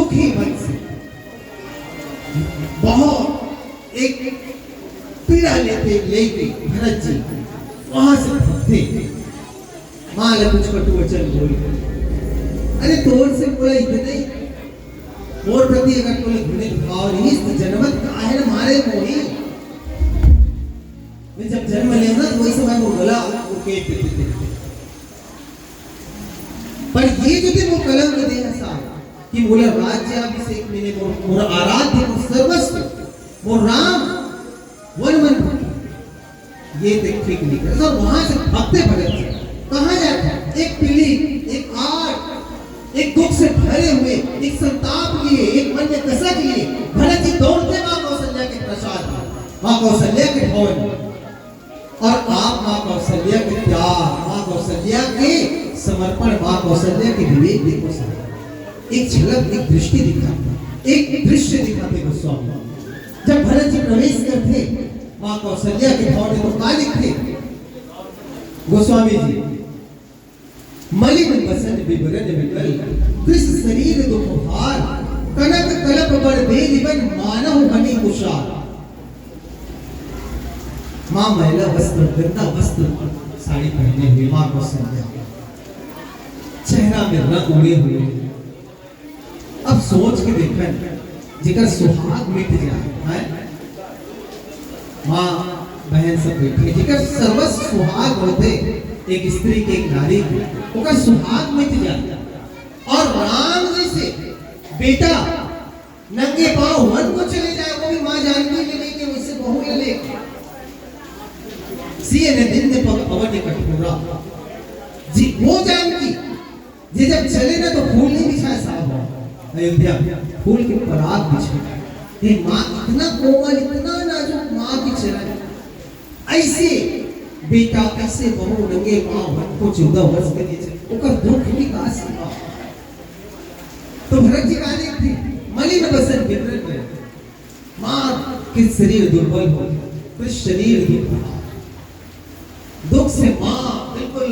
दुखी मन से बहुत एक पीड़ा लेके भरत जी वहां से भागते। मां ने कुछ कटु वचन बोले, अरे तोर से बोला इतने और प्रति अगर तोले घृणित भाव नहीं तो जन्मत का है ना मारे मोही। मैं जब जन्म लेना तो वही समय वो गला उके थे। पर ये जो थे वो कलम के दे ऐसा कि बोला राज्याभिषेक मैंने मोर आराध्य मोर सर्वस्व मोर राम वन मन ये ठीक नहीं कर। और वहां से भागते भगत कहां जाते? एक पीढ़ी, एक आग, एक दुख से भरे हुए, एक संताप लिए, एक मन में कसक लिए भरत जी दौड़ते मां कौशल्या के प्रसाद, मां कौशल्या के भवन। और आप मां कौशल्या के त्याग, मां कौशल्या के समर्पण, मां कौशल्या के विवेक देखो सर। एक झलक, एक दृष्टि दिखाते, एक दृश्य दिखाते गोस्वामी। जब भरत जी प्रवेश करते मां कौशल्या के भवन में तो क्या लिखते गोस्वामी जी? मलिन बसन विवरण विकल कृष्ण शरीर दुख भार कनक कलप बड़ बेलिबन मानव हनि कुशार। मां महिला वस्त्र, गंदा वस्त्र साड़ी पहने हुए मां कौशल्या, चेहरा में रंग उड़े हुए। अब सोच के देखन जिकर सुहाग मिट जाए है मां बहन सब बैठी जिकर सर्वस्व सुहाग होते एक स्त्री के, एक नारी के, ओकर सुहाग मिट जाता। और राम जैसे बेटा नंगे पांव वन को चले जाए, वो भी मां जानकी के लेके, वैसे बहू ले लेके सिए ने दिन ने पग अवन कठोरा जी। वो जानकी जे जब चले ना तो फूल नहीं बिछाए साहब अयोध्या, फूल के पराग बिछाए। ये मां इतना कोमल, इतना नाजुक मां की चरण, ऐसे बेटा ऐसे बहू नंगे पांव को 14 वर्ष के लिए ओकर दुख भी का सीमा। तो भरत जी का देखते मलिन बसन विवरण में मां के शरीर दुर्बल हो गया, तो शरीर दुख से मां बिल्कुल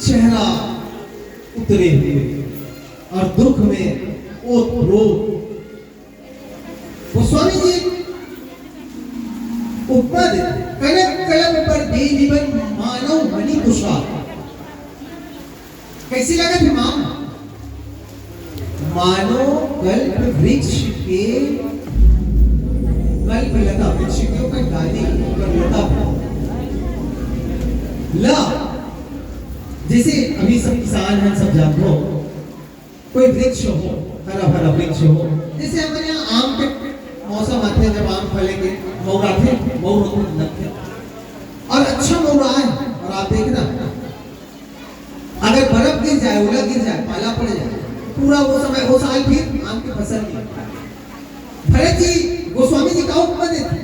चेहरा उतरे हुए और दुख में ओत रोग। गोस्वामी जी उपमा देते, कनक कलम पर बेनिबन मानव हनि कुशार। कैसी लगा थी मां? मानो कल्प वृक्ष के, कल्प लता वृक्ष के ऊपर डाली ऊपर लता ला। जैसे अभी सब किसान हैं, सब जानते हो, कोई वृक्ष हो, हरा भरा वृक्ष हो, जैसे हमारे यहाँ आम के मौसम आते हैं जब आम फलेंगे, मौराते लगते और अच्छा मौरा है। और आप देखना अगर बर्फ गिर जाए, ओला गिर जाए, पाला पड़ जाए, पूरा वो समय वो साल फिर आम की फसल नहीं। भरत जी गोस्वामी जी का उपमा देते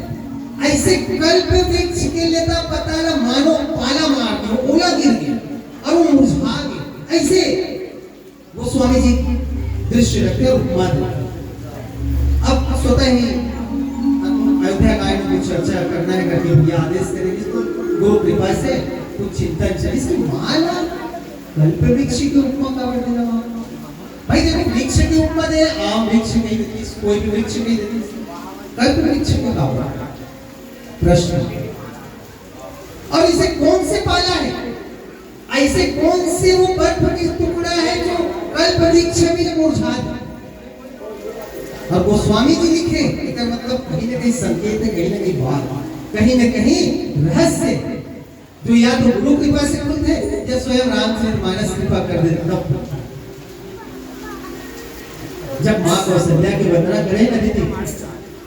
ऐसे कल्प वृक्ष के लेता पता ना मानो पाला मार के ओला गिर गया और वो मुरझा गया। ऐसे गोस्वामी जी दृश्य रखते और उपमा देते। अब स्वतः ही अयोध्या कांड की चर्चा करना है करके भैया आदेश करेंगे तो गुरु कृपा से कुछ चिंतन चले। इसकी माला कल्प वृक्ष की उपमा का वर्णन है भाई। देखो वृक्ष की उपमा दे, आम वृक्ष नहीं देती, कोई भी वृक्ष नहीं देती, कल्प वृक्ष का प्रश्न। और इसे कौन से पाला है? ऐसे कौन से वो बर्फ की टुकड़ा है जो कल्प वृक्ष में मुरझा गया? और गोस्वामी जी लिखे इसका मतलब कहीं ना कहीं संकेत है, कहीं ना कहीं बात, कहीं ना कहीं रहस्य जो या तो गुरु कृपा से खुलते या स्वयं रामचरितमानस कृपा कर देते। जब मां कौशल्या की वंदना करे ना दीदी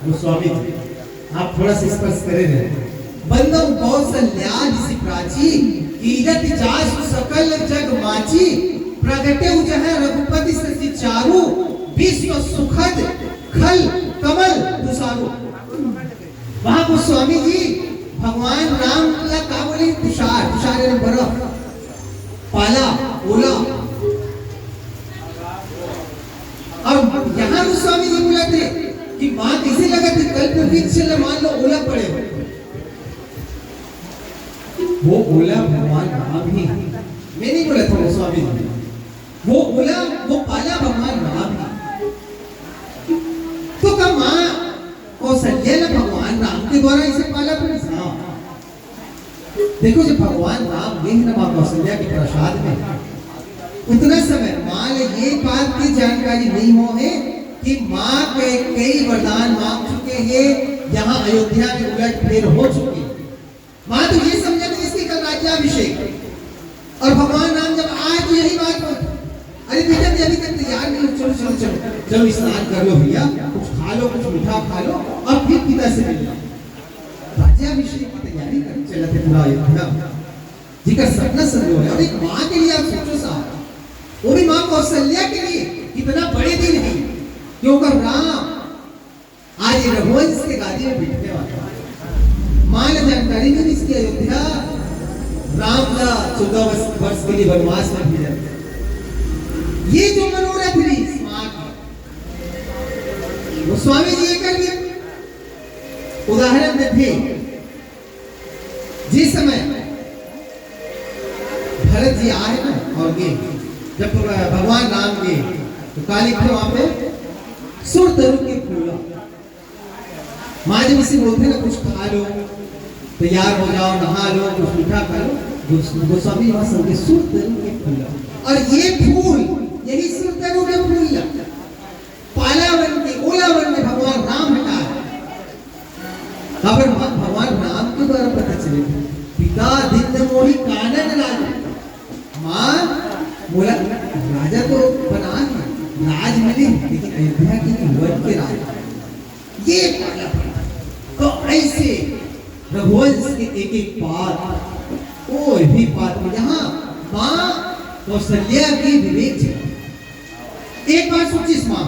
गोस्वामी जी, आप थोड़ा सा स्पर्श करे रहे। बंदम कौशल्या जिसी प्राची कीरत जासु सकल जग माची प्रगटे उजह रघुपति सति चारु विश्व सुखद खल कमल तुषारु। वहां गोस्वामी जी भगवान राम का क्या बोले? तुषार, तुषार यानी बर्फ, पाला, ओला। और यहाँ गोस्वामी जी बोला थे कि मां कैसे लगा थी कल्प वृक्ष से मान लो ओला पड़े हो, वो ओला भगवान राम ही, मैं नहीं बोला था गोस्वामी जी, वो ओला वो पाला भगवान राम ही। कौशल्या ने भगवान राम के द्वारा इसे पाला फिर देखो जब भगवान राम गए ना माँ कौशल्या के प्रसाद में, उतना समय माँ ने ये बात की जानकारी नहीं हो है कि माँ के कई वरदान मांग चुके हैं, यहाँ अयोध्या में उलट फेर हो चुके हैं। माँ तो ये समझा कि इसके कल राज्याभिषेक और भगवान राम जब आए तो यही बात बोलते, अरे बेटा अभी तक तैयार नहीं हो, चलो चलो चलो चलो स्नान कर लो भैया, कुछ खा लो, कुछ मीठा खा लो और फिर पिता से मिल लो। राज्याभिषेक की तैयारी कर चला थे पूरा अयोध्या जिकर सपना संजो है। और एक माँ के लिए आप सोचो साहब, वो भी माँ कौशल्या के लिए कितना बड़े दिन है, क्योंकि राम आज रघुवंश के गादी में बैठने वाला। माँ ने जानकारी नहीं इसकी अयोध्या राम का 14 वर्ष के लिए वनवास में भेजा। ये जो मनोरथ थी वो स्वामी जी ये कर दिया। उदाहरण में थे जिस समय भरत जी आए ना और गए, जब भगवान राम गए तो काली को वहां पे सुर तरु के फूल, माँ जब इसे बोलते ना कुछ खा लो, तैयार हो जाओ, नहा लो, कुछ मीठा खा लो, गोस्वामी वहां संगे सुर तरु के फूल। और ये फूल यही सुर तरु के फूल पाला वन के ओला वन में भगवान राम हटाए। भगवान राम के द्वारा पता चले पिता दिन मोहि कानन राजा। माँ बोला राजा तो बना है, राज मिले, लेकिन अयोध्या की वन के राजा ये पाला। तो ऐसे रघुवंश के एक एक पात ओ भी पात में यहाँ माँ कौशल्या की विवेक है। एक बात सोचिस माँ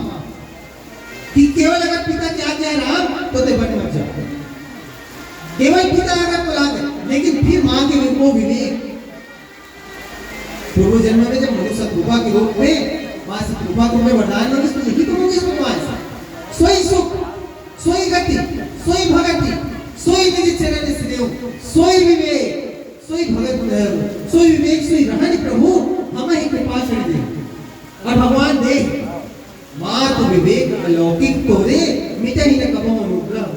कि केवल अगर पिता की आज्ञा राम तो ते बन मत जाओ, केवल पिता अगर बुला दे, लेकिन फिर माँ के वो विवेक। पूर्व जन्म में जब मनुष्य रूपा के रूप में माँ से रूपा को मैं वरदान मांगी तो यही तो मांगी इसमें माँ से सोई सुख, सोई गति, सोई भगति, सोई निज चरण स्नेह, सोई विवेक, सोई भगत, सोई विवेक, सोई रहन प्रभु हमें ही कृपा कर दे। और भगवान दे माँ तो विवेक अलौकिक तो रे मिटा ही न कबो अनुग्रह।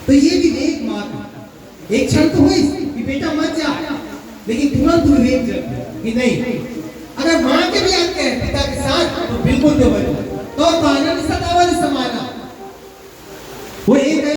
तो ये विवेक माँ का एक क्षण तो हुई कि बेटा मत जा, लेकिन तुरंत विवेक जग कि नहीं, अगर माँ के भी आज्ञा है पिता के साथ तो बिल्कुल दो तो आनंद सदावल समाना।